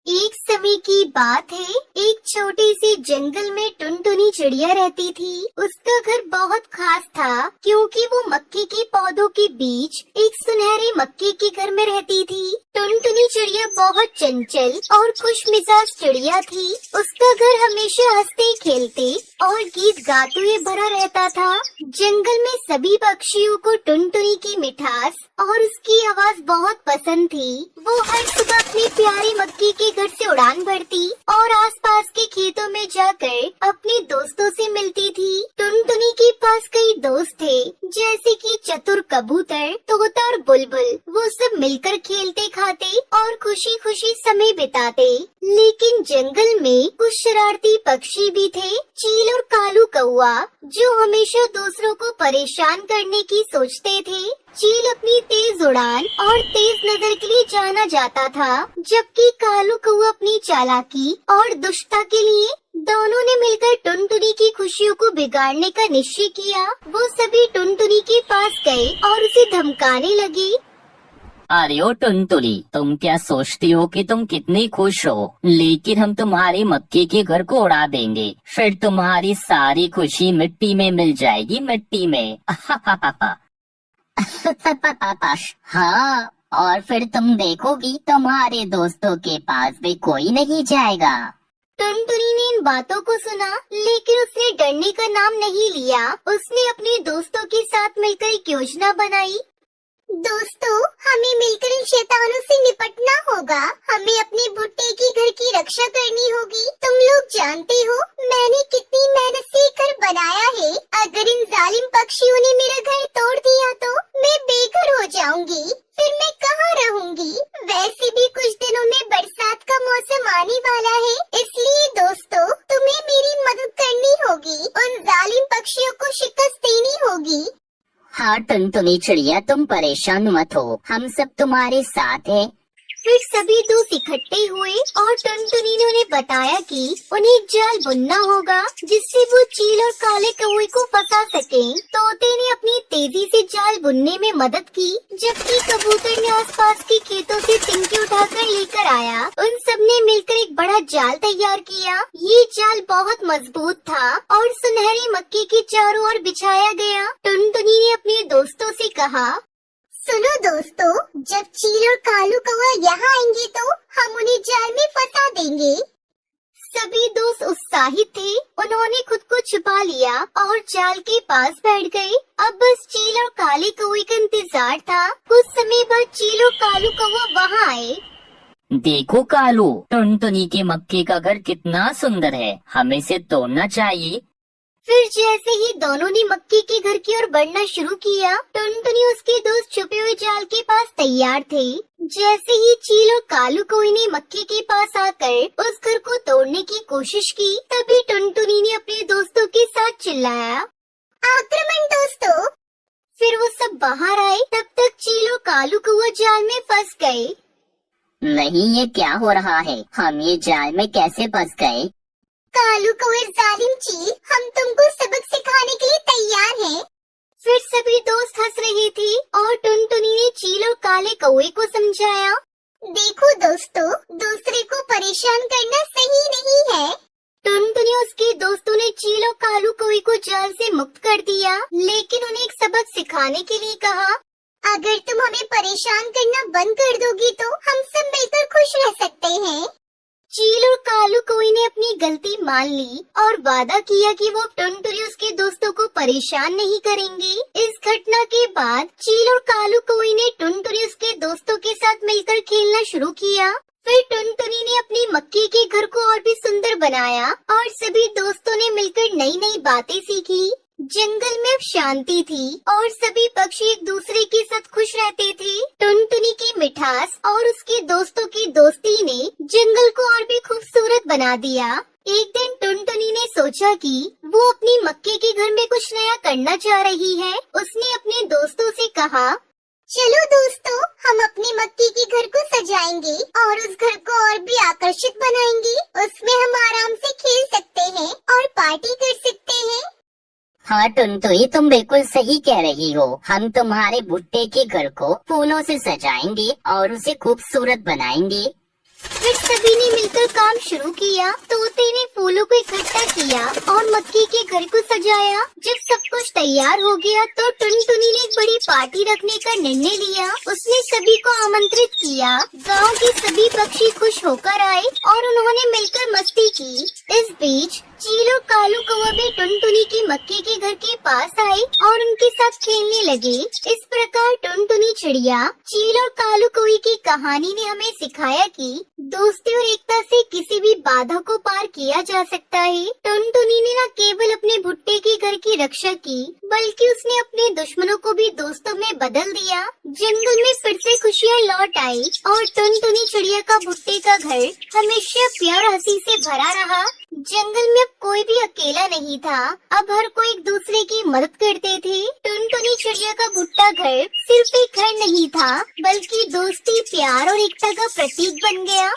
एक समय की बात है, एक छोटे से जंगल में टुनटुनी चिड़िया रहती थी। उसका घर बहुत खास था क्योंकि वो मक्के के पौधों के बीच एक सुनहरे मक्के के घर में रहती थी। टुनटुनी चिड़िया बहुत चंचल और खुशमिजाज चिड़िया थी। उसका घर हमेशा हंसते खेलते और गीत गाते हुए भरा रहता था। जंगल में सभी पक्षियों को टुनटुनी की मिठास और उसकी आवाज बहुत पसंद थी। वो हर सुबह अपने प्यारे मक्के के घर से उड़ान भरती और आसपास के खेतों में जाकर अपने दोस्तों से मिलती थी। टुनटुनी के पास कई दोस्त थे, जैसे कि चतुर कबूतर, तोता और बुलबुल। वो सब मिलकर खेलते खाते और खुशी खुशी समय बिताते। लेकिन जंगल में कुछ शरारती पक्षी भी थे, चील और कालू कौआ, जो हमेशा दूसरों को परेशान करने की सोचते थे। चील अपनी तेज उड़ान और तेज नजर के लिए जाना जाता था, जबकि कालू कौआ अपनी चालाकी और दुष्टता के लिए। दोनों ने मिलकर टुनटुनी की खुशियों को बिगाड़ने का निश्चय किया। वो सभी टुनटुनी के पास गए और उसे धमकाने लगे। अरे ओ टुनटुनी, तुम क्या सोचती हो कि तुम कितनी खुश हो, लेकिन हम तुम्हारे मक्के के घर को उड़ा देंगे, फिर तुम्हारी सारी खुशी मिट्टी में मिल जाएगी, मिट्टी में। हाँ, और फिर तुम देखोगी तुम्हारे दोस्तों के पास भी कोई नहीं जाएगा। टुनटुनी ने इन बातों को सुना, लेकिन उसने डरने का नाम नहीं लिया। उसने अपने दोस्तों के साथ मिलकर एक योजना बनाई। दोस्तों, हमें मिलकर इन शैतानों से निपटना होगा। हमें अपने भुट्टे की घर की रक्षा करनी होगी। तुम लोग जानते हो मैंने कितनी मेहनत से घर बनाया है। अगर इन जालिम पक्षियों ने मेरा घर तोड़ दिया तो मैं बेघर हो जाऊंगी। फिर मैं कहाँ रहूंगी? वैसे भी कुछ दिनों में बरसात का मौसम आने वाला है, इसलिए दोस्तों तुम्हें मेरी मदद करनी होगी। उन जालिम पक्षियों को शिकस्त देनी होगी। हाँ टुनटुनी चिड़िया, तुम परेशान मत हो, हम सब तुम्हारे साथ हैं। फिर सभी दोस्त इकट्ठे हुए और टुनटुनी ने उन्हें बताया कि उन्हें एक जाल बुनना होगा, जिससे वो चील और काले कौवे को फंसा सकें। तोते ने अपनी तेजी से जाल बुनने में मदद की, जबकि कबूतर ने आसपास के खेतों से तिनके उठाकर लेकर आया। उन सब ने मिलकर एक बड़ा जाल तैयार किया। ये जाल बहुत मजबूत था और सुनहरे मक्के के चारों ओर बिछाया गया। टुनटुनी ने अपने दोस्तों से कहा, सुनो दोस्तों, जब चील और कालू कौवा यहाँ आएंगे तो हम उन्हें जाल में फंसा देंगे। सभी दोस्त उत्साहित थे। उन्होंने खुद को छुपा लिया और जाल के पास बैठ गए। अब बस चील और काले कौवे का इंतजार था। कुछ समय बाद चील और कालू कौवा वहाँ आए। देखो कालू, टुनटुनी के मक्के का घर कितना सुंदर है, हमें इसे तोड़ना चाहिए। फिर जैसे ही दोनों ने मक्के के घर की ओर बढ़ना शुरू किया, टुनटुनी उसके दोस्त छुपे हुए जाल के पास तैयार थे। जैसे ही चील और कालू कौवे ने मक्के के पास आकर उस घर को तोड़ने की कोशिश की, तभी टुनटुनी ने अपने दोस्तों के साथ चिल्लाया, आक्रमण दोस्तों। फिर वो सब बाहर आए। तब तक चील और कालू कौवा जाल में फंस गए। नहीं, ये क्या हो रहा है? हम ये जाल में कैसे फंस गए? कालू कौवे जालिम चील, हम तुमको सबक सिखाने के लिए तैयार हैं। फिर सभी दोस्त हंस रहे थे और टुनटुनी ने चील और काले कौवे को समझाया, देखो दोस्तों, दूसरे को परेशान करना सही नहीं है। टुनटुनी उसके दोस्तों ने चील और कालू कौवे को जाल से मुक्त कर दिया, लेकिन उन्हें एक सबक सिखाने के लिए कहा, अगर तुम हमें परेशान करना बंद कर दोगी तो हम सब मिलकर खुश रह सकते हैं। चील और कालू कौवे ने अपनी गलती मान ली और वादा किया कि वो टुनटुनी उसके दोस्तों को परेशान नहीं करेंगे। इस घटना के बाद चील और कालू कौवे ने टुनटुनी उसके दोस्तों के साथ मिलकर खेलना शुरू किया। फिर टुनटुनी ने अपने मक्के के घर को और भी सुंदर बनाया और सभी दोस्तों ने मिलकर नई नई बातें सीखी। जंगल में अब शांति थी और सभी पक्षी एक दूसरे के साथ खुश रहते थे। टुनटुनी की मिठास और उसके दोस्तों की दोस्ती ने जंगल को और भी खूबसूरत बना दिया। एक दिन टुनटुनी ने सोचा कि वो अपनी मक्के के घर में कुछ नया करना चाह रही है। उसने अपने दोस्तों से कहा, चलो दोस्तों, हम अपने मक्के के घर को सजाएंगे और उस घर को और भी आकर्षित बनाएंगे। उसमें हम आराम से खेल सकते हैं और पार्टी कर सकते हैं। हाँ टुनटुनी, तुम बिल्कुल सही कह रही हो। हम तुम्हारे भुट्टे के घर को फूलों से सजाएंगे और उसे खूबसूरत बनाएंगे। फिर सभी ने का काम शुरू किया। तोते ने फूलों को इकट्ठा किया और मक्की के घर को सजाया। जब सब कुछ तैयार हो गया तो टुनटुनी ने एक बड़ी पार्टी रखने का निर्णय लिया। उसने सभी को आमंत्रित किया। गांव के सभी पक्षी खुश होकर आए और उन्होंने मिलकर मस्ती की। इस बीच चील और कालू कौवा भी टुनटुनी की मक्की के घर के पास आए और उनके साथ खेलने लगे। इस प्रकार टुनटुनी चिड़िया, चील और कालू कौवे की कहानी ने हमें सिखाया कि दोस्ती और एकता से किसी भी बाधा को पार किया जा सकता है। टुनटुनी ने न केवल अपने भुट्टे के घर की रक्षा की, बल्कि उसने अपने दुश्मनों को भी दोस्तों में बदल दिया। जंगल में फिर से खुशियाँ लौट आई और टुनटुनी चिड़िया का भुट्टे का घर हमेशा प्यार हंसी से भरा रहा। जंगल में अब कोई भी अकेला नहीं था। अब हर कोई एक दूसरे की मदद करते थे। टुनटुनी चिड़िया का भुट्टा घर सिर्फ एक घर नहीं था, बल्कि दोस्ती, प्यार और एकता का प्रतीक बन गया।